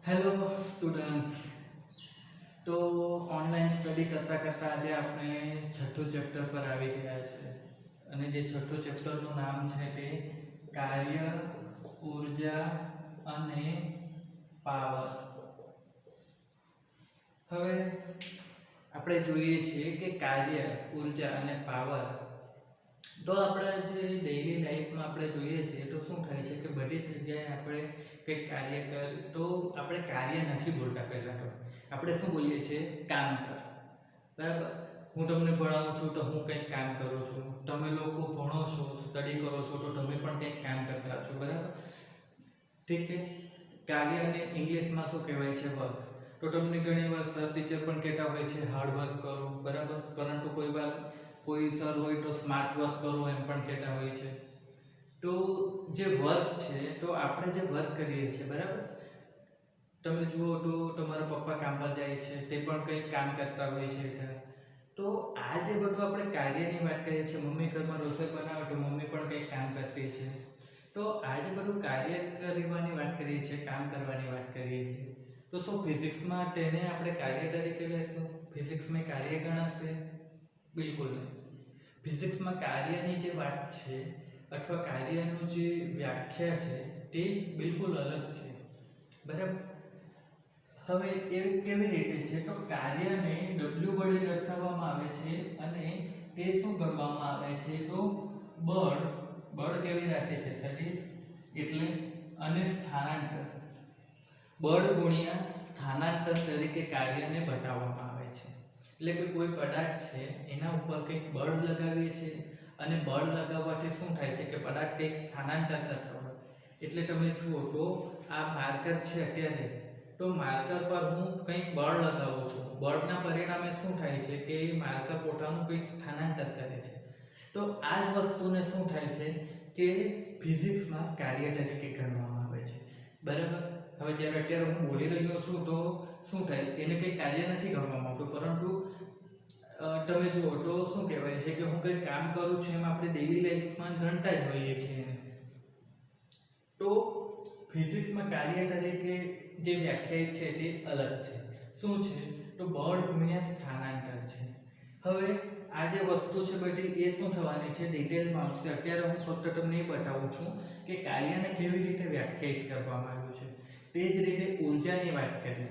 Hello students. તો online study કરતાં કરતાં આજે આપણે છઠ્ઠું ચેપ્ટર પર આવી ગયા છે અને જે છઠ્ઠું ચેપ્ટરનું નામ છે તે કાર્ય, ઉર્જા અને પાવર. હવે આપણે જોઈએ છીએ કે કાર્ય, ઉર્જા અને પાવર તો આપણા જે ડેઈલી લાઈફમાં આપણે જોઈએ છીએ તો શું થાય છે કે બધી જગ્યાએ આપણે કંઈક કાર્ય કર તો આપણે કાર્ય નથી બોલતા. પહેલાં તો આપણે શું બોલીએ છીએ? કામ કર. બરાબર? હું તમને ભણાવું છું તો હું કંઈક કામ કરું છું. તમે લોકો ભણો છો, સ્ટડી કરો છો તો તમે પણ કંઈક કામ કરતા છો. બરાબર? ઠીક છે. કાર્યને ઇંગ્લિશમાં શું કહેવાય છે? વર્ક. તો તમને ઘણી વાર સર ટીચર પણ કહેતા હોય છે હાર્ડવર્ક કરો. બરાબર? પરંતુ કોઈ વાર કોઈ સર હોય તો સ્માર્ટ વર્ક કરો એમ પણ કહેતા હોય છે. તો જે વર્ક છે તો આપણે જે વર્ક કરીએ છીએ, બરાબર, તમે જુઓ તો તમારા પપ્પા કામ પર જાય છે, તે પણ કંઈક કામ કરતા હોય છે. તો આ જે બધું આપણે કાર્યની વાત કરીએ છીએ, મમ્મી ઘરમાં રસોઈ બનાવે તો મમ્મી પણ કંઈક કામ કરતી છે. તો આ જે બધું કાર્ય કરવાની વાત કરીએ છીએ, કામ કરવાની વાત કરીએ છીએ, તો શું ફિઝિક્સમાં તેને આપણે કાર્ય તરીકે લેશું? ફિઝિક્સમાં કાર્ય ગણાશે? બિલકુલ નહીં. ફિઝિક્સમાં કાર્યની જે વાત છે અથવા કાર્યનું જે વ્યાખ્યા છે તે બિલકુલ અલગ છે. બરાબર? હવે એ કેવી રીતે છે? તો કાર્યને W વડે દર્શાવવામાં આવે છે અને તે શું કરવામાં આવે છે? તો બળ. બળ કેવી રાશિ છે? સદિશ. એટલે અને સ્થાનાંતર. બળ ગુણ્યા સ્થાનાંતર તરીકે કાર્યને બતાવવામાં આવે છે. એટલે કે કોઈ પદાર્થ છે એના ઉપર કંઈક બળ લગાવીએ છીએ અને બળ લગાવવાથી શું થાય છે કે પદાર્થ કંઈક સ્થાનાંતર કરતો હોય. એટલે તમે જુઓ તો આ માર્કર છે અત્યારે, તો માર્કર પર હું કંઈક બળ લગાવું છું. બળના પરિણામે શું થાય છે કે માર્કર પોતાનું કંઈક સ્થાનાંતર કરે છે. તો આ જ વસ્તુને શું થાય છે કે ફિઝિક્સમાં કાર્ય તરીકે ગણવામાં આવે છે. બરાબર? હવે જ્યારે અત્યારે હું બોલી રહ્યો છું તો શું થાય? એને કંઈ કાર્ય નથી ગણવામાં આવતું, પરંતુ તમે જુઓ તો શું કહેવાય છે કે હું કંઈક કામ કરું છું એમ આપણે ડેઈલી લાઈફમાં ગણતા જ હોઈએ છીએ. તો ફિઝિક્સમાં કાર્ય તરીકે જે વ્યાખ્યાયિત છે તે અલગ છે. શું છે? તો બળ ગુણ્યા સ્થાનાંતર છે. હવે આ જે વસ્તુ છે બધી એ શું થવાની છે? ડિટેલમાં આવશે. અત્યારે હું ફક્ત તમને એ બતાવું છું કે કાર્યને કેવી રીતે વ્યાખ્યાયિત કરવામાં આવ્યું છે. તે જ રીતે ઉર્જાની વાત કરીએ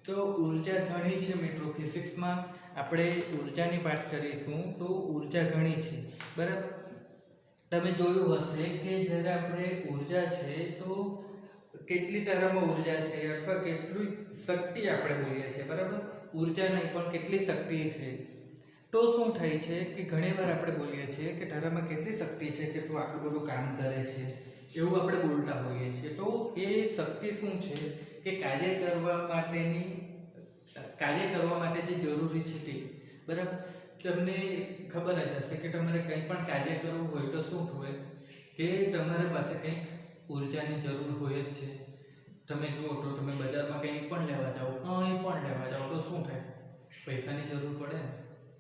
તો ઉર્જા ઘણી છે મિત્રો. ફિઝિક્સમાં આપણે ઉર્જાની વાત કરીશું તો ઉર્જા ઘણી છે. બરાબર? તમે જોયું હશે કે જ્યારે આપણે ઉર્જા છે તો કેટલી તરહમાં ઉર્જા છે અથવા કેટલી શક્તિ આપણે બોલીએ છીએ. બરાબર? ઉર્જા નહીં પણ કેટલી શક્તિ છે. તો શું થાય છે કે ઘણીવાર આપણે બોલીએ છીએ કે તારામાં કેટલી શક્તિ છે કે તું આટલું બધું કામ કરે છે, એવું આપણે બોલતા હોઈએ છીએ. તો એ શક્તિ શું છે કે કાર્ય કરવા માટે જે જરૂરી છે તે. બરાબર? તમને ખબર જ હશે કે તમારે કંઈ પણ કાર્ય કરવું હોય તો શું હોય કે તમારી પાસે કંઈક ઉર્જાની જરૂર હોય જ છે. તમે જુઓ તો તમે બજારમાં કંઈ પણ લેવા જાઓ તો શું થાય? પૈસાની જરૂર પડે ને.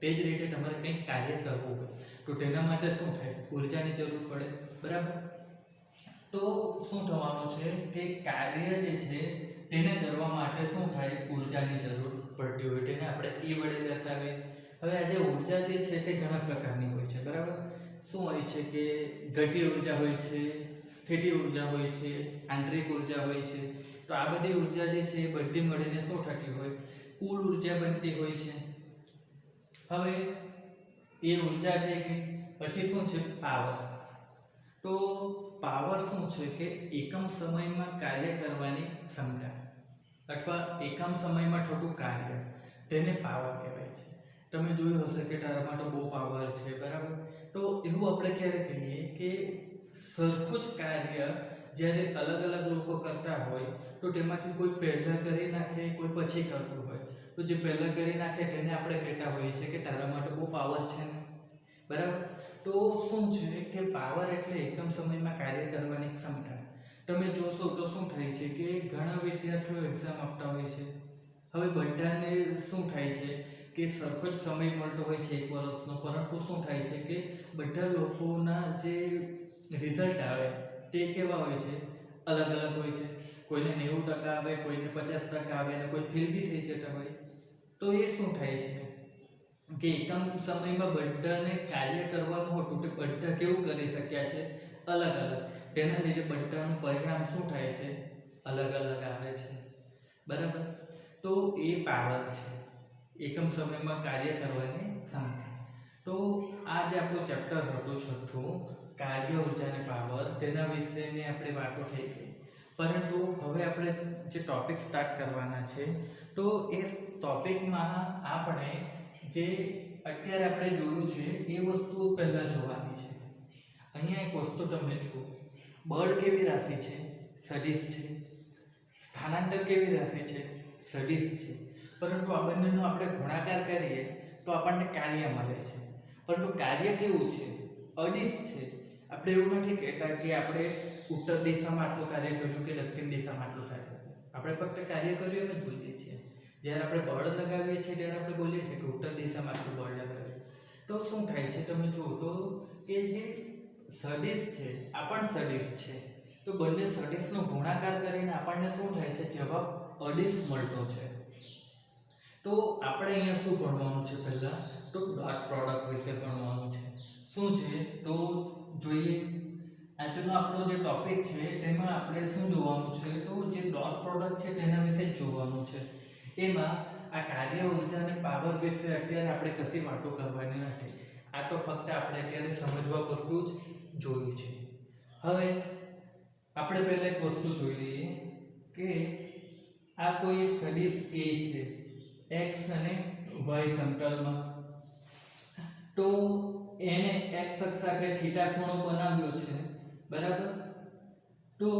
તે જ રીતે તમારે કંઈક કાર્ય કરવું હોય તો તેના માટે શું થાય? ઉર્જાની જરૂર પડે. બરાબર? તો શું થવાનું છે કે કાર્ય જે છે તેને કરવા માટે શું થાય? ઉર્જાની જરૂર પડતી હોય. તેને આપણે E વડે દર્શાવીએ. હવે આજે ઉર્જા જે છે તે ઘણા પ્રકારની હોય છે. બરાબર? શું હોય છે કે ગતિ ઉર્જા હોય છે, સ્થિતિ ઉર્જા હોય છે, આંતરિક ઉર્જા હોય છે. તો આ બધી ઉર્જા જે છે એ બધી મળીને શું થતી હોય? કુલ ઉર્જા બનતી હોય છે. હવે એ ઉર્જા થઈ ગઈ. પછી શું છે? પાવર. તો પાવર શું છે કે એકમ સમયમાં કાર્ય કરવાની ક્ષમતા અથવા એકમ સમયમાં થતું કાર્ય, તેને પાવર કહેવાય છે. તમે જોયું હશે કે તારામાં તો બહુ પાવર છે. બરાબર? તો એવું આપણે ક્યારે કહીએ કે સરખું જ કાર્ય જ્યારે અલગ અલગ લોકો કરતા હોય તો તેમાંથી કોઈ પહેલાં કરી નાખે, કોઈ પછી કરતું હોય. તો જે પહેલાં કરી નાખે તેને આપણે કહેતા હોઈએ છીએ કે તારામાં તો બહુ પાવર છે ને. બરાબર? તો શું છે કે પાવર એટલે એકમ સમયમાં કાર્ય કરવાની ક્ષમતા. તમે જોશો તો શું થાય છે કે ઘણા વિદ્યાર્થીઓ એક્ઝામ આપતા હોય છે. હવે બધાને શું થાય છે કે સરખો જ સમય મળતો હોય છે એક વર્ષનો, પરંતુ શું થાય છે કે બધા લોકોના જે રિઝલ્ટ આવે તે કેવા હોય છે? અલગ અલગ હોય છે. કોઈને 90% આવે, કોઈને 50% આવે અને કોઈ ફેલ બી થઈ જતા હોય, તો એ શું થાય છે કે એકમ સમયમાં બધાને કાર્ય કરવાનું હતું તે બધા કેવું કરી શક્યા છે, અલગ અલગ. તેના લીધે બધાનું પરિણામ શું થાય છે, અલગ અલગ આવે છે. બરાબર. તો એ પાવર છે, એકમ સમયમાં કાર્ય કરવાની ક્ષમતા. તો આ જે આપણું ચેપ્ટર હતું છઠ્ઠું, કાર્ય ઉર્જા અને પાવર, તેના વિશેની આપણે વાતો થઈ ગઈ. પરંતુ હવે આપણે જે ટોપિક સ્ટાર્ટ કરવાના છે, તો એ ટોપિકમાં આપણે જે અત્યારે આપણે જોયું છે એ વસ્તુ પહેલાં જોવાની છે. અહીંયા એક વસ્તુ તમને જુઓ, બળ કેવી રાશિ છે, સદિશ છે. સ્થાનાંતર કેવી રાશિ છે, સદિશ છે. પરંતુ આ બંનેનો આપણે ગુણાકાર કરીએ તો આપણને કાર્ય મળે છે. પરંતુ કાર્ય કેવું છે, અદિશ છે. આપણે એવું નથી કહેતા કે આપણે ઉત્તર દિશામાં આટલું કાર્ય કર્યું કે દક્ષિણ દિશામાં આટલું કાર્ય કર્યું. આપણે ફક્ત કાર્ય કર્યું એમ જ બોલીએ છીએ. જ્યારે આપણે બળ લગાવીએ છીએ ત્યારે આપણે બોલીએ છીએ કે ઉત્તર દિશામાં આટલું બળ લગાવ્યું. તો શું થાય છે તમે જુઓ તો કે જે સદિશ છે આ પણ સદિશ છે. તો બંને સદિશનો ગુણાકાર કરીને આપણને શું થાય છે, જવાબ અદિશ મળતો છે. તો આપણે અહીંયા શું ભણવાનું છે, પહેલા તો ડોટ પ્રોડક્ટ વિશે ભણવાનું છે. શું છે તો જોઈએ. આજનો આપણો જે ટોપિક છે તેમાં આપણે શું જોવાનું છે, તો જે ડોટ પ્રોડક્ટ છે તેના વિશે જ જોવાનું છે. એમાં આ કાર્ય ઉર્જા અને પાવર વિશે અત્યારે આપણે કશી વાતો કરવાની નથી. આ તો ફક્ત આપણે અત્યારે સમજવા પૂરતું જ જોયું છે. હવે આપણે પહેલા એક વસ્તુ જોઈ લઈએ કે આ કોઈ એક સદિશ A છે, x અને y સમતલમાં. તો એને x અક્ષ સાથે થીટા ખૂણો બનાવ્યો છે, બરાબર. તો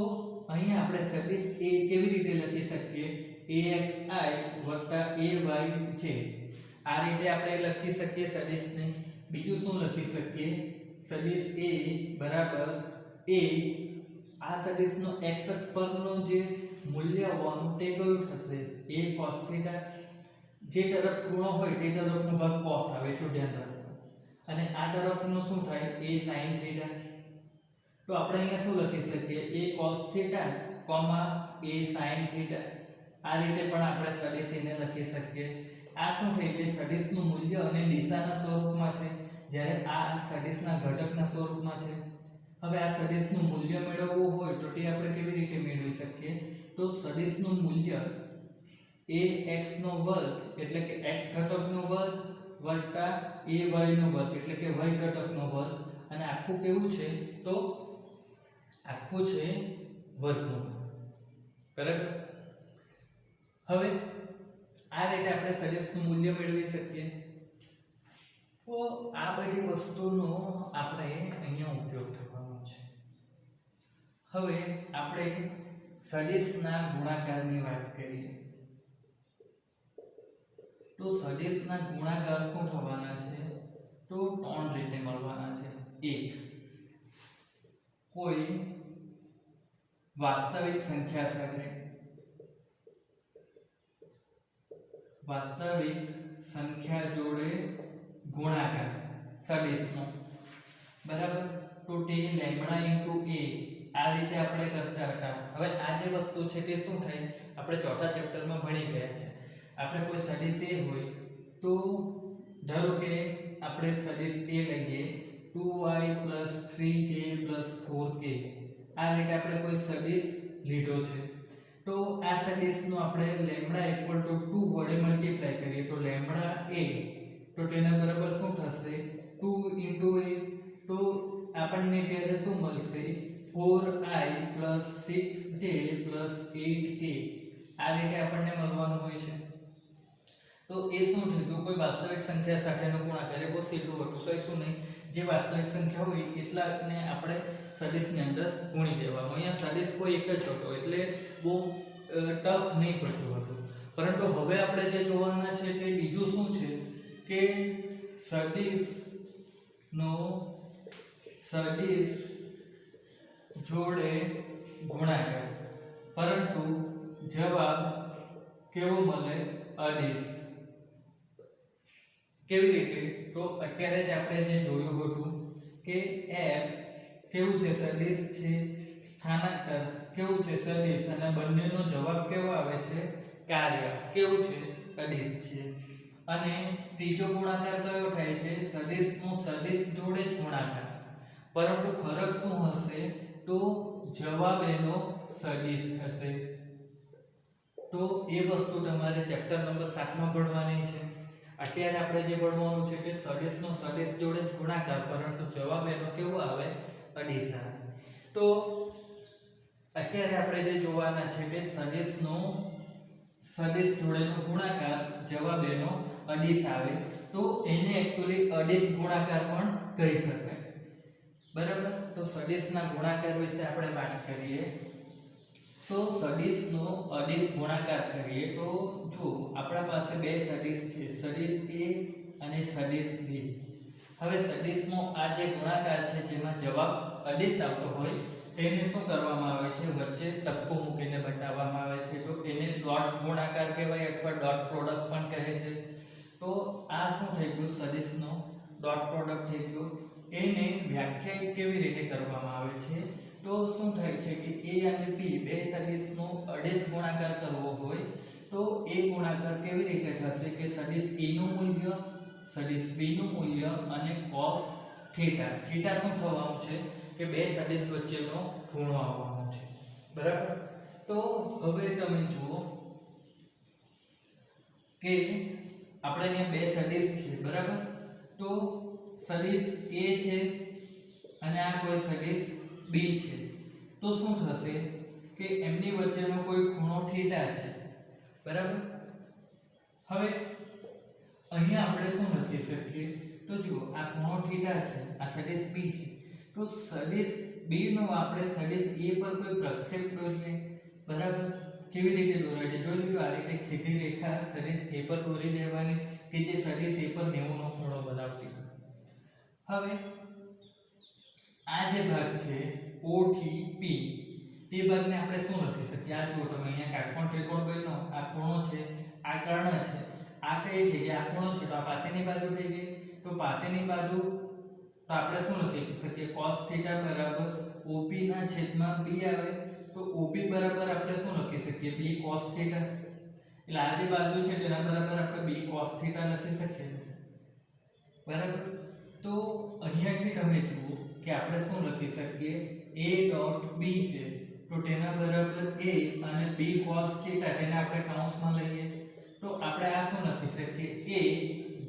અહીંયા આપણે સદિશ A કેવી રીતે લખી શકીએ, axi ay છે. આ રીતે આપણે લખી શકીએ સદિશને. બીજું શું લખી શકીએ, સદિશ A બરાબર A. આ સદિશનો x અક્ષ પરનું જે મૂલ્ય હોવાનું તે કયું થશે, a cos થીટા. જે તરફ ખૂણો હોય તે તરફનો ભાગ cos આવે, તો ધ્યાન રાખો. અને આ તરફનું શું થાય, a sin થીટા. તો આપણે અહીંયા શું લખી શકીએ, a cos theta, a sin theta. આ રીતે પણ આપણે સદિશને લખી શકીએ. આ શું થઈ જાય, સદિશનું મૂલ્ય અને દિશાના સ્વરૂપમાં છે, જ્યારે આ સદિશના ઘટકના સ્વરૂપમાં છે. હવે આ સદિશનું મૂલ્ય મેળવવું હોય તો તે આપણે કેવી રીતે મેળવી શકીએ, તો સદિશનું મૂલ્ય ax નો વર્ગ એટલે કે x ઘટકનો વર્ગ વત્તા ay નો વર્ગ એટલે કે y ઘટકનો વર્ગ, અને આખું કેવું છે, તો આખું છે વર્ગમૂળ. બરાબર. હવે આ રીતે આપણે સદિશનું મૂલ્ય મેળવી શકીએ. તો આ બધી વસ્તુનો આપણે અહીંયા ઉપયોગ થવાનો છે. હવે આપણે સદિશના ગુણાકારની વાત કરીએ. તો સદિશના ગુણાકાર શું થવાના છે, તો 3 રીતે મળવાના છે. એક, કોઈ વાસ્તવિક સંખ્યા સાથે વાસ્તવિક સંખ્યા જોડે ગુણાકાર સદિશનો, બરાબર. તો તે લેમ્બડા ઇન્ટુ a આ રીતે આપણે કરતા હતા. હવે આ જે વસ્તુ છે તે શું થાય, આપણે ચોથા ચેપ્ટરમાં ભણી ગયા છે. આપણે કોઈ સદિશ a હોય તો ધારો કે આપણે સદિશ a લઈએ 2y 3j 4k. આ રીતે આપણે કોઈ સદિશ લીધો છે. તો આ સદિશનો આપણે લેમ્બડા 2 વડે મલ્ટીપ્લાય કરીએ તો લેમ્બડા a, તો તેના બરાબર શું થશે, 2 into a. તો આપણને ત્યારે શું મળશે, 4i 6j 8k. આ રીતે આપણને મળવાનું હોય છે. તો એ શું થયું, કોઈ વાસ્તવિક સંખ્યા સાથેનો ગુણાકાર. એ બહુ સીધું હતું, કઈશું નહીં. જે વાસ્તવિક સંખ્યા હોય એટલાને આપણે સદિશની અંદર ગુણી દેવાનું. અહીંયા સદિશ કોઈ એક જ હતો એટલે બહુ ટફ નહીં પડતું હતું. પરંતુ હવે આપણે જે જોવાના છે તે બીજું શું છે કે સદિશ જોડે ગુણાકાર, પરંતુ જવાબ કેવો મળે, અદિશ. કેવી રીતે, તો અત્યારે જ આપણે જે જોયું હતું કે f કેવું છે, સદિશ છે. સ્થાનાંતર કેવું છે સદિશ અને બંનેનો જવાબ કેવો આવે છે કાર્ય કેવું છે અડીશ છે અને ત્રીજો ગુણાકાર કયો થાય છે સદિશનો સદિશ જોડે જ ગુણાકાર પરંતુ ફરક શું હશે તો જવાબ એનો સદિશ હશે તો એ વસ્તુ તમારે ચેપ્ટર નંબર 7 માં ભણવાની છે અત્યારે આપણે જે ભણવાનું છે કે સદિશનો સદિશ જોડે જ ગુણાકાર પરંતુ જવાબ એનો કેવો આવે અડીશ આવે તો અત્યારે આપણે જે જોવાના છે કે સદિશનો સદિશ જોડેનો ગુણાકાર જવાબ એનો અડીશ આવે તો એને એક્ચ્યુઅલી અડીશ ગુણાકાર પણ કહી શકાય બરાબર તો સદિશના ગુણાકાર વિશે આપણે વાત કરીએ તો સદિશનો અડીશ ગુણાકાર કરીએ તો જો આપણા પાસે બે સદિશ છે સદિશ A અને સદિશ B હવે સદિશનો આ જે ગુણાકાર છે જેમાં જવાબ અડીશ આવતો હોય તેને શું કરવામાં આવે છે વચ્ચે ટપકું મૂકીને બતાવવામાં આવે છે તો એને ડોટ ગુણાકાર કહેવાય અથવા ડોટ પ્રોડક્ટ પણ કહે છે તો આ શું થઈ ગયું સદિશનો ડોટ પ્રોડક્ટ થઈ ગયો એને વ્યાખ્યાયિત કેવી રીતે કરવામાં આવે છે તો શું થાય છે કે A અને B બે સદિશનો અડીશ ગુણાકાર કરવો હોય તો એ ગુણાકાર કેવી રીતે થશે કે સદિશ A નું મૂલ્ય સદિશ B નું મૂલ્ય અને cos થીટા થીટા શું થવાનું છે કે બે સદિશ વચ્ચેનો ખૂણો આવવાનો છે બરાબર તો હવે તમે જુઓ કે આપણે અહીંયા બે સદિશ છે બરાબર તો સદિશ A છે અને આ કોઈ સદિશ B છે તો શું થશે કે એમની વચ્ચેનો કોઈ ખૂણો થીટા છે બરાબર હવે અહીંયા આપણે શું લખી શકીએ તો જુઓ આ ખૂણો થીટા છે આ સદિશ B છે તો સદિશ B નો આપણે સદિશ A પર કોઈ પ્રક્ષેપ દોરીએ બરાબર કેવી રીતે દોરાય જોઈ લો આ રીતે એક સીધી રેખા સદિશ A પર દોરી દેવાની કે જે સદિશ A પર 90 નો ખૂણો બનાવતી હવે આ જે ભાગ છે O થી P તે ભાગને આપણે શું લખી શકીએ આ જુઓ તમે અહીંયા કાટકોણ ત્રિકોણ બન્યો આ ખૂણો છે આ કર્ણ છે આ કઈ છે આ ખૂણો છે તો આ પાસેની બાજુ થઈ ગઈ તો પાસેની બાજુ તો આપણે શું લખી શકીએ cos θ બરાબર OP ના છેદમાં B આવે તો OP બરાબર આપણે શું લખી શકીએ B cos θ એટલે આ જે બાજુ છે તેના બરાબર આપણે B cos θ લખી શકીએ બરાબર તો અહીંયાથી તમે જુઓ કે આપણે શું લખી શકીએ A ડોટ B છે તો તેના બરાબર A અને B cos θ તેને આપણે કૌંસમાં લઈએ તો આપણે આ શું લખી શકીએ A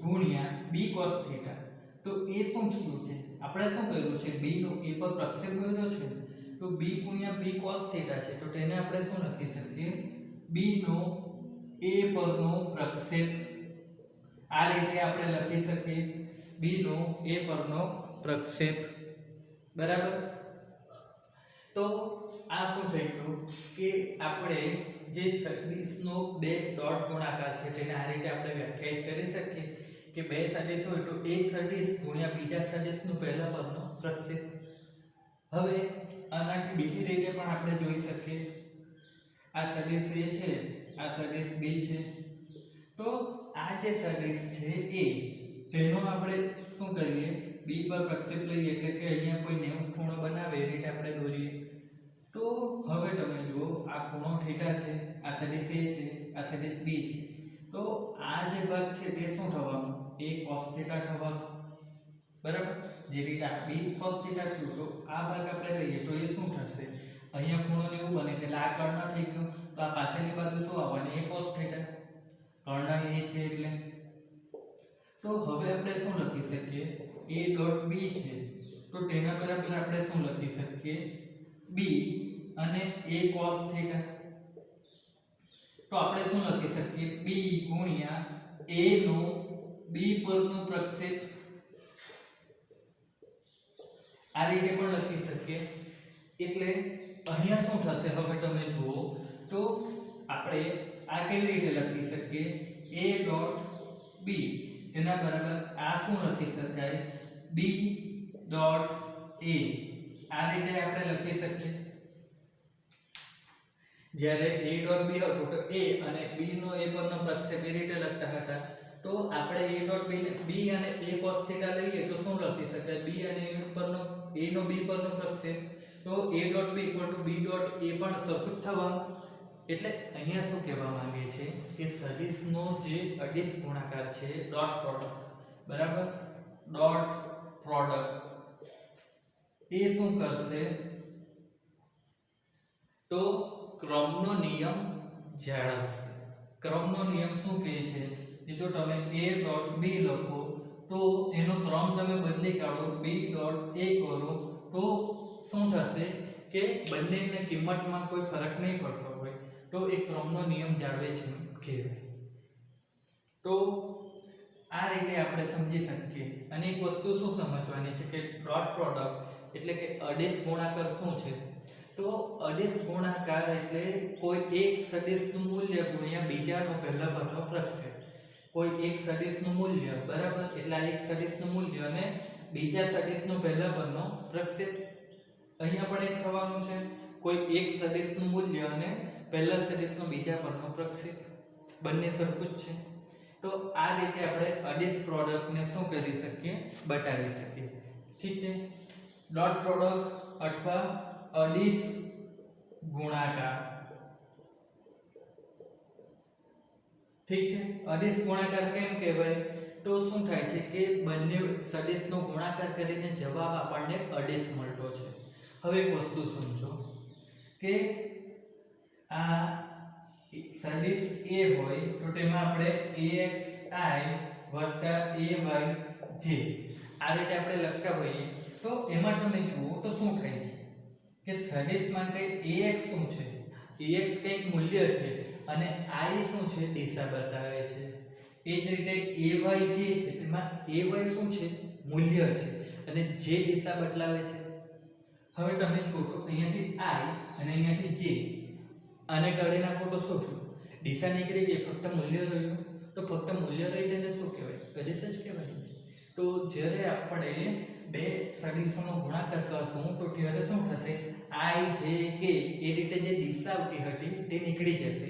ગુણ્યા B cos θ તો એ શું થયું છે આપણે શું કર્યું છે B નો A પર પ્રક્ષેપ કર્યો છે તો B ગુણ્યા B cos θ છે તો તેને આપણે શું લખી શકીએ B નો A પરનો પ્રક્ષેપ આ રીતે આપણે લખી શકીએ B નો A પરનો પ્રક્ષેપ બરાબર તો આ શું થઈ ગયું કે આપણે જે સદિશનો બે ડોટ ગુણાકાર છે તેને આ રીતે આપણે વ્યાખ્યાયિત કરી શકીએ કે બે સદિશ હોય તો એક સદિશ ગુણ્યા બીજા સદિશનો પહેલા પરનો પ્રક્ષેપ હવે આનાથી બીજી રીતે પણ આપણે જોઈ શકીએ આ સદિશ A છે આ સદિશ B છે તો આ જે સદિશ છે A તેનો આપણે શું કરીએ B પર પ્રક્ષેપ લઈએ એટલે કે અહીંયા કોઈ 90 ખૂણો બનાવે એ રીતે આપણે દોરીએ તો હવે તમે જુઓ આ ખૂણો થીટા છે આ સદિશ A છે આ સદિશ B છે તો આ જે ભાગ છે તે શું થવાનું A cos θ થવાનું બરાબર જે રીતે આ B cos θ થયું તો આ ભાગ આપણે લઈએ તો એ શું થશે અહીંયા ખૂણો 90 બને છે એટલે આ કર્ણ થઈ ગયું તો આ પાસેની બાજુ શું આવવાની A cos θ કર્ણ A છે એટલે તો હવે આપણે શું લખી શકીએ A ડોટ B છે તો તેના બરાબર આપણે શું લખી શકીએ B અને A cos θ તો આપણે શું લખી શકીએ B ગુણ્યા A નો B પરનો પ્રક્ષેપ આ રીતે પણ લખી શકીએ એટલે અહીંયા શું થશે હવે તમે જુઓ તો આપણે આ કેવી રીતે લખી શકીએ A ડોટ B એના બરાબર આ શું લખી શકાય B ડોટ A આ રીતે આપણે લખી શકીએ જ્યારે A ડોટ B હતો તો A અને B નો A પરનો પ્રક્ષેપ એ રીતે લખતા હતા તો આપણે A ડોટ B અને A cos θ લઈએ તો શું લખી શકાય B અને A પરનો A નો B પરનો પ્રક્ષેપ તો a dot b equal to b dot a પણ સરખું જ થવાનું. એટલે અહીંયા શું કહેવા માંગે છે કે સદિશનો જે અદિશ ગુણાકાર છે ડોટ પ્રોડક્ટ, બરાબર, ડોટ પ્રોડક્ટ એ શું કરશે તો ક્રમનો નિયમ જાળવશે. ક્રમનો નિયમ શું કહે છે કે જો તમે a ડોટ b લખો તો એનો ક્રમ તમે બદલી કાઢો, b ડોટ a કરો તો શું થશે કે બંનેની કિંમતમાં કોઈ ફરક નહીં પડતો હોય તો એ ક્રમનો નિયમ જાળવે છે કહેવાય. તો આ રીતે આપણે સમજી શકીએ. અને એક વસ્તુ શું સમજવાની છે કે ડોટ પ્રોડક્ટ એટલે કે અદિશ ગુણાકાર શું છે. તો અદિશ ગુણાકાર એટલે કોઈ એક સદિશનું મૂલ્ય ગુણ્યા બીજાનો પહેલા પદનો પ્રક્ષેપ. કોઈ એક સદિશનું મૂલ્ય, બરાબર, એટલે આ એક સદિશનું મૂલ્ય અને બીજા સદિશનો પહેલા પદનો પ્રક્ષેપ. અહીંયા પણ એક થવાનું છે, કોઈ એક સદિશનું મૂલ્ય અને પહેલા સદિશનો બીજા પદનો પ્રક્ષેપ, બંને સરખું જ છે. તો આ રીતે આપણે અદિશ પ્રોડક્ટને શું કરી શકીએ, બતાવી શકીએ. ઠીક છે. ડોટ પ્રોડક્ટ અથવા અદિશ ગુણાકાર, ઠીક છે. અદિશ ગુણાકાર કેમ કહેવાય તો શું થાય છે કે બંને સદિશનો ગુણાકાર કરીને જવાબ આપણને અદિશ મળતો છે. હવે એક વસ્તુ સમજો કે આ સદિશ a હોય તો તેમાં આપણે axi ay j આ રીતે આપણે લખતા હોઈએ તો એમાં તમે જુઓ તો શું થાય છે કે સદિશ માટે ax શું છે, ax કંઈક મૂલ્ય છે અને i શું છે, દિશા બતાવે છે. એ જ રીતે ay જે છે તેમાં ay શું છે, મૂલ્ય છે અને જે દિશા બદલાવે છે. હવે તમે જુઓ તો અહીંયાથી i અને અહીંયાથી j આને કાઢી નાખો તો શું થયું, દિશા નીકળી ગઈ, ફક્ત મૂલ્ય રહ્યું. તો ફક્ત મૂલ્ય રહી તેને શું કહેવાય, અદિશ જ કહેવાય. તો જ્યારે આપણે બે સદિશોનો ગુણાકાર કરશું તો ત્યારે શું થશે, i j k એ રીતે જે દિશા આવતી હતી તે નીકળી જશે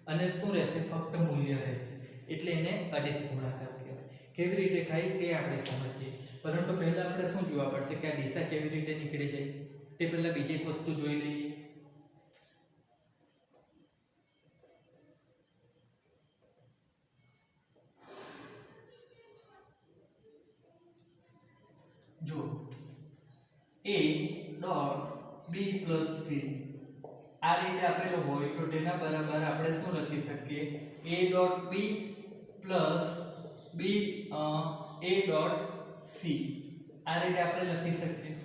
અને શું રહેશે, ફક્ત મૂલ્ય રહેશે. એટલે એને અદિશ ગુણાકાર કહેવાય. કેવી રીતે થાય તે આપણે સમજીએ, પરંતુ પહેલા આપણે શું જોવા પડશે કે આ દિશા કેવી રીતે નીકળી જાય તે પહેલા બીજી એક વસ્તુ જોઈ લઈએ. જો a dot b plus c આ રીતે આપેલો હોય તો તેના બરાબર આપણે શું લખી શકીએ, a dot b plus b a dot c આ રીતે આપણે લખી શકીએ.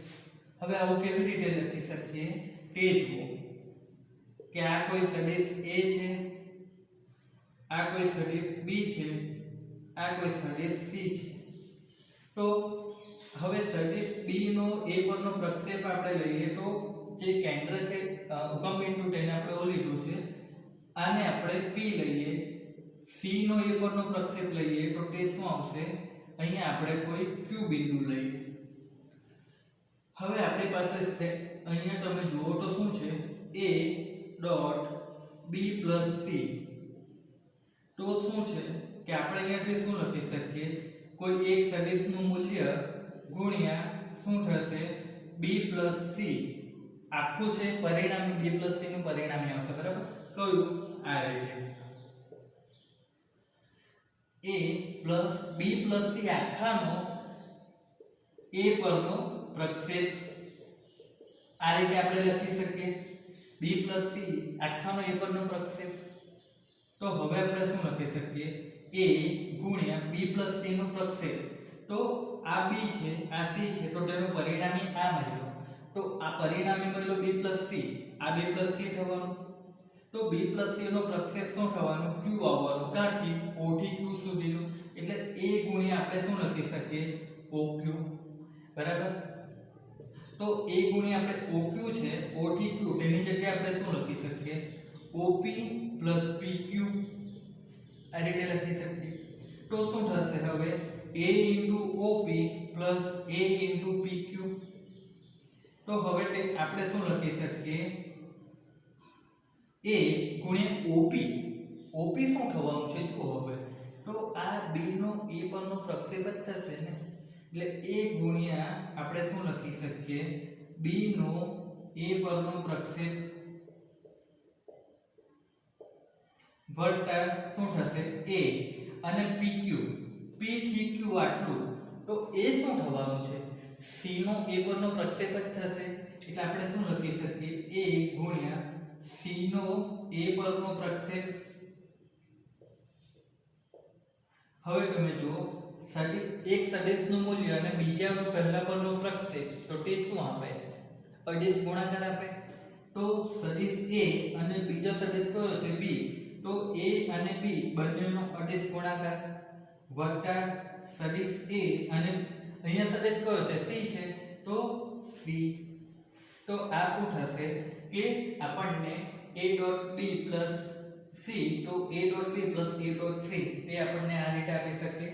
હવે આવું કેવી રીતે લખી શકીએ તે જુઓ કે આ કોઈ સદિશ a છે, આ કોઈ સદિશ b છે, આ કોઈ સદિશ c છે. તો હવે સદિશ b નો a પરનો પ્રક્ષેપ આપણે લઈએ તો જે કેન્દ્ર છે ઉગમ બિંદુ તેને આપણે ઓ લીધું છે, આને આપણે p લઈએ, c નો a પરનો પ્રક્ષેપ લઈએ તો તે શું આવશે, અહીંયા આપણે કોઈ q બિંદુ લઈએ. હવે આપણી પાસે અહીંયા તમે જુઓ તો શું છે, a dot b plus c. તો શું છે કે આપણે અહીંયાથી શું લખી શકીએ, કોઈ એક સદિશનું મૂલ્ય ગુણ્યા શું થશે, b પ્લસ c આખું છે પરિણામી, b પ્લસ c નું પરિણામી આવશે, બરાબર. કયું, આ રીતે a plus b plus c આખાનો a પરનો પ્રક્ષેપ આ રીતે આપણે લખી શકીએ, b પ્લસ c આખાનો a પરનો પ્રક્ષેપ. તો હવે આપણે શું લખી શકીએ, a ગુણ્યા b પ્લસ c નો પ્રક્ષેપ. તો આ b છે, આ c છે, તો તેનું પરિણામી આ મળ્યો. તો આ પરિણામી મળ્યો b પ્લસ c, આ b પ્લસ c થવાનું. તો b પ્લસ c નો પ્રક્ષેપ શું થવાનું, q આવવાનું, કાંથી o થી q સુધીનો. એટલે a ગુણ્યા આપણે શું લખી શકીએ, oq, બરાબર. તો a ગુણ્યા આપણે oq છે, o થી q તેની જગ્યાએ આપણે શું લખી શકીએ, op પ્લસ pq આ રીતે લખી શકીએ. તો શું થશે હવે, a op plus a pq. તો હવે તે આપણે શું લખી શકીએ, a ગુણ્યા op શું થવાનું છે જુઓ. હવે તો આ b નો a પરનો પ્રક્ષેપ જ થશે ને, એટલે a ગુણ્યા આપણે શું લખી શકીએ, b નો એ પરનો પ્રક્ષેપ વત્તા શું થશે a અને pq p થી q આટલું તો એ શું થવાનું છે c નો a પરનો પ્રક્ષેપ જ થશે એટલે આપણે શું લખી શકીએ a ગુણ્યા c નો a પરનો પ્રક્ષેપ. હવે તમે જુઓ એક સદિશનું મૂલ્ય અને બીજાનો પહેલા પરનો પ્રક્ષેપ તો તે શું આપે અદિશ ગુણાકાર આપે. તો સદિશ a અને બીજો સદિશ કયો છે b તો a અને b બંનેનો અદિશ ગુણાકાર વત્તા સદિશ a અને અહીંયા સદિશ કયો છે c છે તો c. તો આ શું થશે કે આપણને a dot b plus c તો a dot b plus a dot c એ આપણને આ રીતે આપી શકીએ.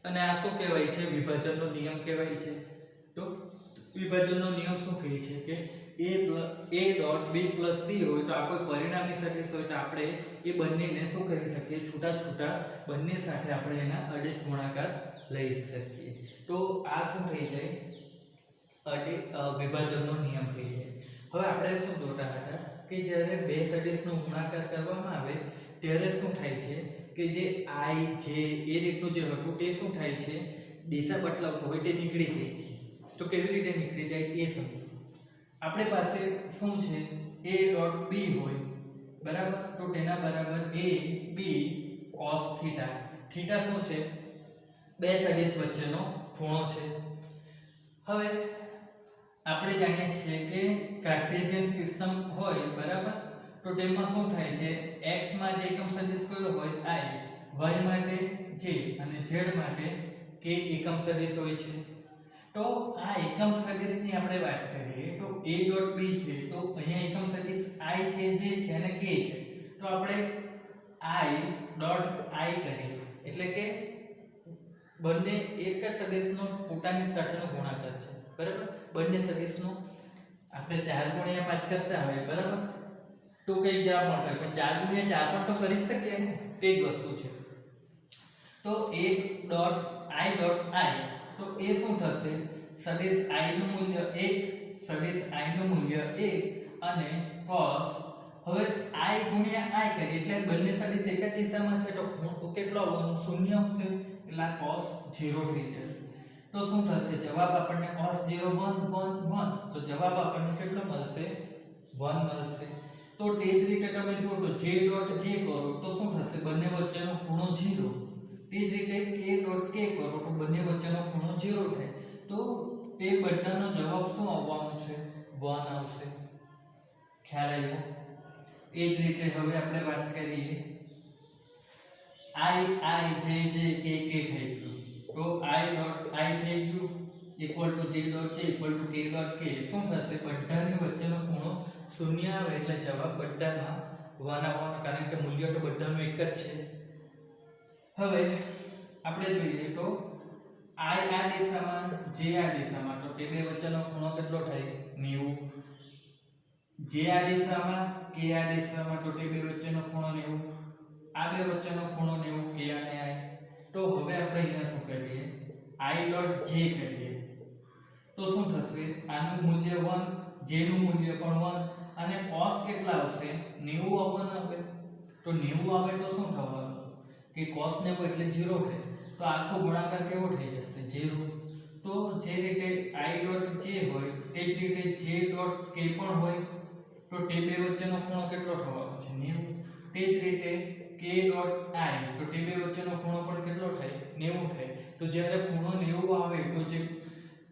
અને આ શું કહેવાય છે વિભાજનનો નિયમ કહેવાય છે. તો વિભાજનનો નિયમ શું કહે છે કે a dot b plus c હોય તો આ કોઈ પરિણામી સદિશ હોય તો આપણે એ બંનેને શું કરી શકીએ છૂટા છૂટા બંને સાથે આપણે એના અદિશ ગુણાકાર લઈ શકીએ. તો આ શું થઈ જાય વિભાજનનો નિયમ થઈ જાય. હવે આપણે શું જોતા હતા કે જ્યારે બે સદિશનો ગુણાકાર કરવામાં આવે ત્યારે શું થાય છે કે જે i j એ રીતનું જે હતું તે શું થાય છે દિશા બદલાવતો હોય તે નીકળી જાય છે. તો કેવી રીતે નીકળી જાય એ સમજો. આપણી પાસે શું છે a ડોટ b હોય બરાબર તો તેના બરાબર a b cos theta. Theta શું છે બે સદિશ વચ્ચેનો ખૂણો છે. હવે આપણે જાણીએ છીએ કે કાર્ટેશિયન સિસ્ટમ હોય બરાબર તો તેમાં શું થાય છે x માટે એકમ સદિશ કયો હોય i, y માટે j અને z માટે k એકમ સદિશ હોય છે. તો આ એકમ સદિશની આપણે વાત કરીએ તો a ડોટ b છે તો અહીંયા એકમ સદિશ i છે j છે અને k છે તો આપણે i ડોટ i કરીએ એટલે કે બંને એક જ સદિશનો પોતાની સાથેનો ગુણાકાર છે બરાબર. બંને સદિશનો આપણે 4 ગુણ્યા 5 કરતા હોય બરાબર તો કઈ જવાબ મળે પણ 4 ગુણ્યા 4 પણ તો કરી જ શકીએ ને તે જ વસ્તુ છે. તો a dot i dot i તો એ શું થશે સદિશ i નું મૂલ્ય 1 સદિશ i નું મૂલ્ય 1 અને cos હવે i ગુણ્યા i કરીએ એટલે બંને સદિશ એક જ દિશામાં છે તો ખૂણો કેટલો આવવાનો 0 આવશે એટલે આ cos 0 થઈ જશે. તો શું થશે જવાબ આપણને cos 0 1 1 1 તો જવાબ આપણને કેટલો મળશે 1 મળશે. તો તે જ રીતે તમે જુઓ તો j ડોટ j કરો તો શું થશે બંને વચ્ચેનો ખૂણો 0. તે જ રીતે k ડોટ k કરો તો બંને વચ્ચેનો ખૂણો 0 થાય. તો તે બધાનો જવાબ શું આવવાનો છે 1 આવશે. ખ્યાલ આવ્યો. એ જ રીતે હવે આપણે વાત કરીએ i j j k k થઈ ગયું તો i ડોટ i થઈ ગયું equal to j dot j equal to k dot k શું થશે બધાની વચ્ચેનો ખૂણો 0 આવે એટલે જવાબ બધામાં 1 આવવાનો કારણ કે મૂલ્ય તો બધાનું એક જ છે. હવે આપણે જોઈએ તો i આ દિશામાં j આ દિશામાં તો તે બે વચ્ચેનો ખૂણો કેટલો થાય 90. j આ દિશામાં k આ દિશામાં તો તે બે વચ્ચેનો ખૂણો 90. આ બે વચ્ચેનો ખૂણો 90 k અને i. તો હવે આપણે અહીંયા શું કરીએ i ડોટ j કરીએ તો શું થશે આનું મૂલ્ય 1 j નું મૂલ્ય પણ 1 અને cos કેટલા આવશે 90 આવવાનું આવે તો 90 આવે તો શું થવાનું કે cos 90 એટલે 0 થાય તો આખો ગુણાકાર કેવો થઈ જશે 0. તો જે રીતે i ડોટ j હોય તે જ રીતે j ડોટ k પણ હોય તો તે બે વચ્ચેનો ખૂણો કેટલો થવાનો છે 90. તે જ રીતે k ડોટ i તો તે બે વચ્ચેનો ખૂણો પણ કેટલો થાય 90 થાય. તો જ્યારે ખૂણો 90 આવે તો જે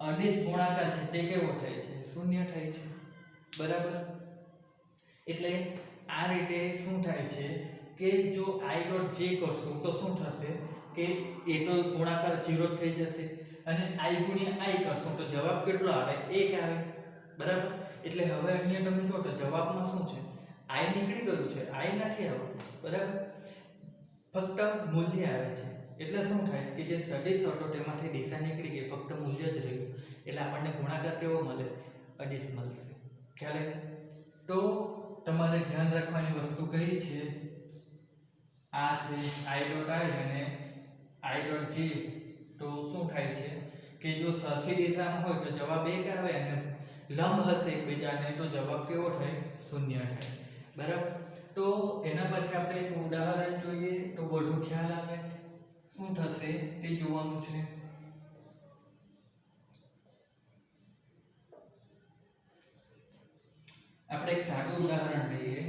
અદિશ ગુણાકાર છે તે કેવો થાય છે 0 થાય છે બરાબર. એટલે આ રીતે શું થાય છે કે જો i ડોટ j કરશો તો શું થશે કે એ તો ગુણાકાર 0 થઈ જશે અને i ગુણ્યા i કરશો તો જવાબ કેટલો આવે 1 આવે બરાબર. એટલે હવે અહીંયા તમે જો તો જવાબમાં શું છે i નીકળી ગયું છે i નથી આવતું બરાબર ફક્ત મૂલ્ય આવે છે. એટલે શું થાય કે જે સદિશ હતો તેમાંથી દિશા નીકળી ગઈ ફક્ત મૂલ્ય જ રહ્યું એટલે આપણને ગુણાકાર કેવો મળે અદિશ મળશે. ખ્યાલ આવે. તો તમારે ધ્યાન રાખવાની વસ્તુ કઈ છે આ છે i ડોટ i અને i ડોટ j. તો શું થાય છે કે જો સરખી દિશામાં હોય તો જવાબ 1 આવે અને લંબ હશે એકબીજાને તો જવાબ કેવો થાય? શૂન્ય થાય. બરાબર. તો એના પછી આપણે એક ઉદાહરણ જોઈએ તો વધુ ખ્યાલ આવે શું થશે તે જોવાનું છે. આપણે એક સાદું ઉદાહરણ લઈએ.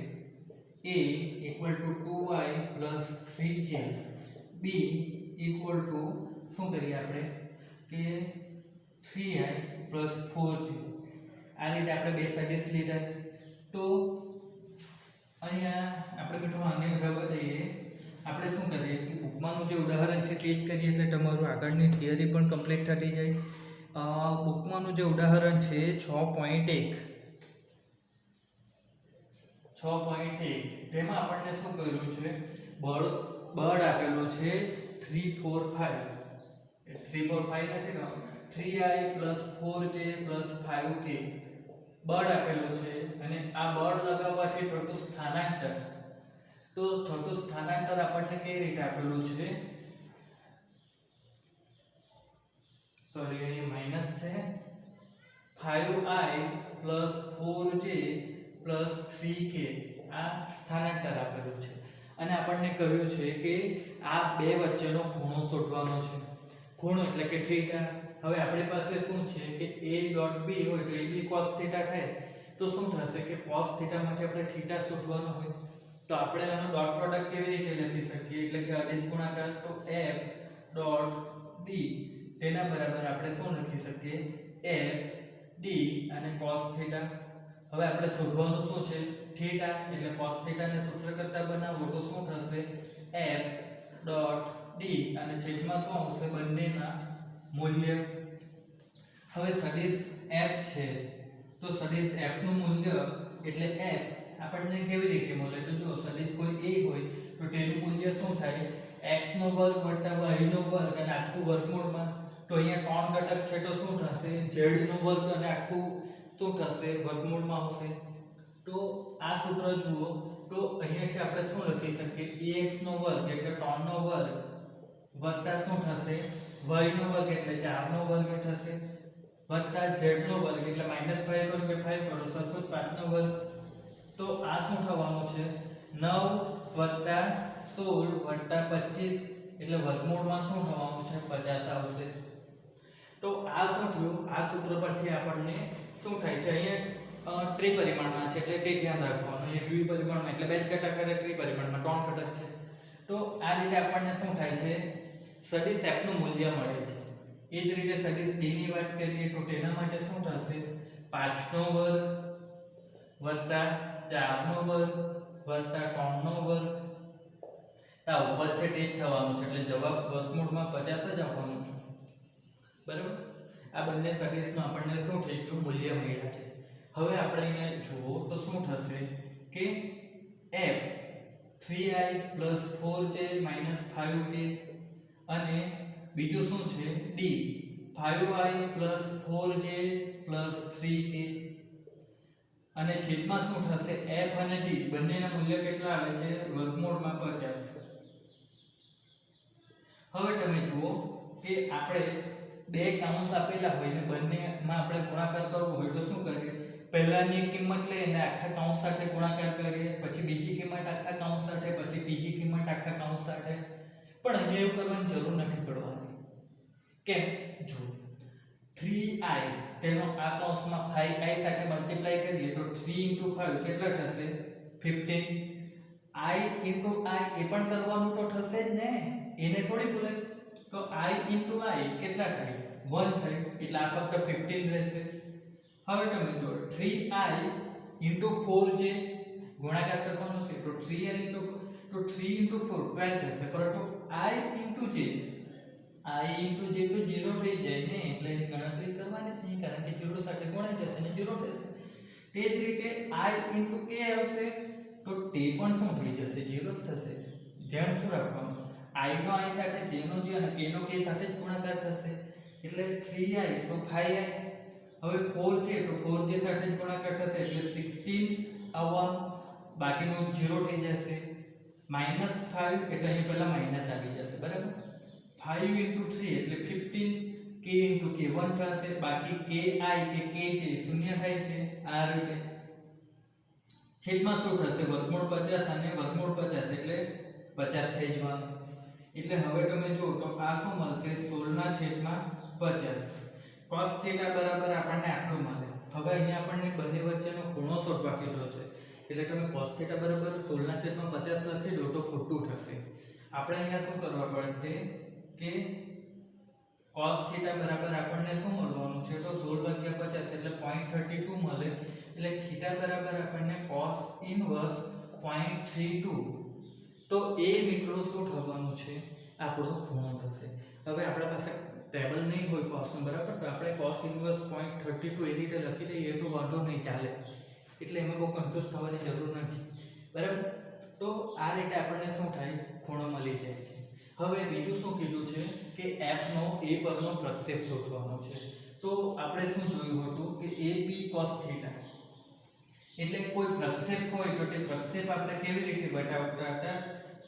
a = 2i + 3j, b = શું કરીએ આપણે કે 3i + 4j. આ રીતે આપણે બે સદિશ લીધા. તો અહીંયા આપણે મિત્રો આને રવા દઈએ. આપણે શું કરીએ કે બુકમાંનું જે ઉદાહરણ છે તે જ કરીએ એટલે તમારું આગળની થિયરી પણ કમ્પ્લીટ થતી જાય. બુકમાંનું જે ઉદાહરણ છે 6.1 તેમાં આપણને શું કર્યું છે? બળ આપેલું છે 3 4 5. 3 4 5 નથી ને, 3i + 4j + 5k બળ આપેલું છે અને આ બળ લગાવવાથી થતું સ્થાનાંતર. તો થતું સ્થાનાંતર આપણને કઈ રીતે આપેલું છે? સોરી, અહીં માઈનસ છે. 5i + 4j + 3k આ સ્થાનાંતર આપેલું છે અને આપણને કહ્યું છે કે આ બે વચ્ચેનો ખૂણો શોધવાનો છે. ખૂણો એટલે કે થીટા. હવે આપણી પાસે શું છે કે a.b હોય તો ab cos θ થાય. તો શું થશે કે cos θ માટે આપણે θ શોધવાનો હોય તો આપણે આનો ડોટ પ્રોડક્ટ કેવી રીતે લખી શકીએ? એટલે કે અદિશ ગુણાકાર. તો f ડોટ d તેના બરાબર આપણે શું લખી શકીએ? f d અને cos θ. હવે આપણે શોધવાનું શું છે? થીટા. એટલે cos θ ને સૂત્ર કરતા બનાવો તો શું થશે? f ડોટ d અને છેદમાં શું આવશે? બંનેના મૂલ્ય. હવે સદિશ f છે તો સદિશ f નું મૂલ્ય એટલે f આપણને કેવી રીતે મળે? તો જો સદિશ કોઈ a હોય તો તેનું મૂલ્ય શું થાય? x નો વર્ગ વત્તા y નો વર્ગ અને આખું વર્ગમૂળમાં. તો અહીંયા ત્રણ ઘટક છે તો શું થશે? z નો વર્ગ અને આખું શું થશે? વર્ગમૂળમાં આવશે. તો આ સૂત્ર જુઓ તો અહીંયાથી આપણે શું લખી શકીએ? ax નો વર્ગ એટલે 3 નો વર્ગ વત્તા શું થશે? y નો વર્ગ એટલે 4 નો વર્ગ થશે વત્તા z નો વર્ગ એટલે -5 કરો કે 5 કરો સતત 5 નો વર્ગ. તો આ શું થવાનું છે? 9 વત્તા 16 વત્તા 25 એટલે વર્ગમૂળમાં શું થવાનું છે? 50 આવશે. તો આ શું થયું? આ સૂત્ર પરથી આપણને શું થાય છે? અહીંયા ત્રિપરિમાણમાં છે એટલે તે ધ્યાન રાખવાનું. અહીંયા દ્વિપરિમાણમાં એટલે બે જ ઘટક અને ત્રિપરિમાણમાં ત્રણ ઘટક છે. તો આ રીતે આપણને શું થાય છે? સદિશ f નું મૂલ્ય મળે છે. એ જ રીતે સદિશ d ની વાત કરીએ તો તેના માટે શું થશે? 5 નો વર્ગ વત્તા 4 નો વર્ગ વત્તા 3 નો વર્ગ. આ ઉપર છે તે જ થવાનું છે એટલે જવાબ વર્ગમૂળમાં 50 જ આવવાનું છે. બરાબર. આ બંને સદિશનું આપણને શું થઈ ગયું? મૂલ્ય મળ્યા છે. હવે આપણે અહીંયા જુઓ તો શું થશે કે f 3i + 4j - 5k અને બીજું શું છે? d 5i + 4j + 3k અને છેદમાં શું થશે? f અને d બંનેના મૂલ્ય કેટલા આવે છે? વર્ગમૂળમાં 50. હવે તમે જુઓ કે આપણે બે કૌંસ આપેલા હોય ને બંનેમાં આપણે ગુણાકાર કરવો હોય તો શું કરીએ? પહેલાની કિંમત લઈને આખા કૌંસ સાથે ગુણાકાર કરીએ, પછી બીજી કિંમત આખા કૌંસ સાથે, પછી ત્રીજી કિંમત આખા કૌંસ સાથે. પણ અહીંયા એવું કરવાની જરૂર નથી પડવાની. કેમ? જો 3i તેનો આ કૌંસમાં 5i સાથે મલ્ટીપ્લાય કરીએ તો 3 * 5 કેટલા થશે? 15. i * i એ પણ કરવાનું તો થશે જ ને, એને થોડી ભૂલાય. તો i * i કેટલા થાય? 1 થાય એટલે આ ફક્ત 15 રહેશે. હવે તમે જો 3i * 4j ગુણાકાર કરવાનો છે તો 3i તો 3 * 4 12 થશે. પરંતુ i * j તો 0 થઈ જાય ને એટલે એની ગણતરી કરવાની જ નહીં કારણ કે 0 સાથે ગુણાઈ જશે ને 0 થશે. તે જ રીતે i * k આવશે તો તે પણ શું થઈ જશે? 0 જ થશે. ધ્યાન શું રાખવાનું? i નો i સાથે j નો j અને k નો k સાથે જ ગુણાકાર થશે એટલે 3i તો 5i. હવે 4 છે તો 4j સાથે જ ગુણાકાર થશે એટલે 16 આવવાનું, બાકીનું 0 થઈ જશે. -5 એટલે અહીં પહેલા માઈનસ આવી જશે. બરાબર. 5 * 3 એટલે 15, k k into k1 થશે, બાકી ki કે k છે એ શૂન્ય થાય છે આ રીતે. છેદમાં શું થશે વર્ગમૂળ 50 અને વર્ગમૂળ 50 એટલે 50 થઈ જવાનું. એટલે હવે તમે જો તો આ શું મળશે 16/50 cos થીટા બરાબર આપણને આટલું મળે. હવે અહીંયા આપણને બંને વચ્ચેનો ખૂણો શોધવા કીધો છે એટલે તમે cos થીટા બરાબર 16/50 લખી દો તો ખોટું થશે. આપણે અહીંયા શું કરવા પડશે કે cos થીટા બરાબર આપણને શું મળવાનું છે તો 16/50 એટલે 0.32 મળે. એટલે થીટા બરાબર આપણને cos ઇનવર્સ 0.32. તો એ મિત્રો શું થવાનું છે આપણો ખૂણો થશે. હવે આપણા પાસે ટેબલ નહીં હોય cos નું બરાબર તો આપણે cos ઇનવર્સ 0.32 એ રીતે લખી દઈએ તો વાંધો નહીં ચાલે. એટલે એમાં બહુ કન્ફ્યુઝ થવાની જરૂર નથી બરાબર. તો આ રીતે આપણને શું થાય ખૂણો મળી જાય છે. હવે બીજું શું કીધું છે કે f નો a પરનો પ્રક્ષેપ શોધવાનો છે. તો આપણે શું જોયું હતું કે ab cos થીટા એટલે કોઈ પ્રક્ષેપ હોય તો તે પ્રક્ષેપ આપણે કેવી રીતે બતાવતા હતા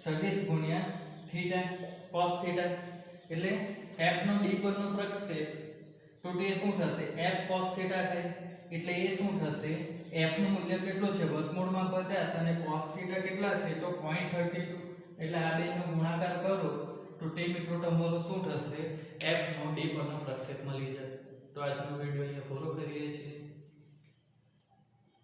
સદિશ ગુણ્યા થીટા cos થીટા. એટલે f નો d પરનો પ્રક્ષેપ તો તે શું થશે f cos થીટા થાય. એટલે એ શું થશે f નું મૂલ્ય કેટલું છે વર્ગમૂળમાં 50 અને cos થીટા કેટલા છે તો 0.32. એટલે આ બેનો ગુણાકાર કરો તો તે મિત્રો તમારું શું થશે f નો d પરનો પ્રક્ષેપ મળી જશે. તો આજનો વિડિયો અહીંયા પૂરો કરીએ છીએ.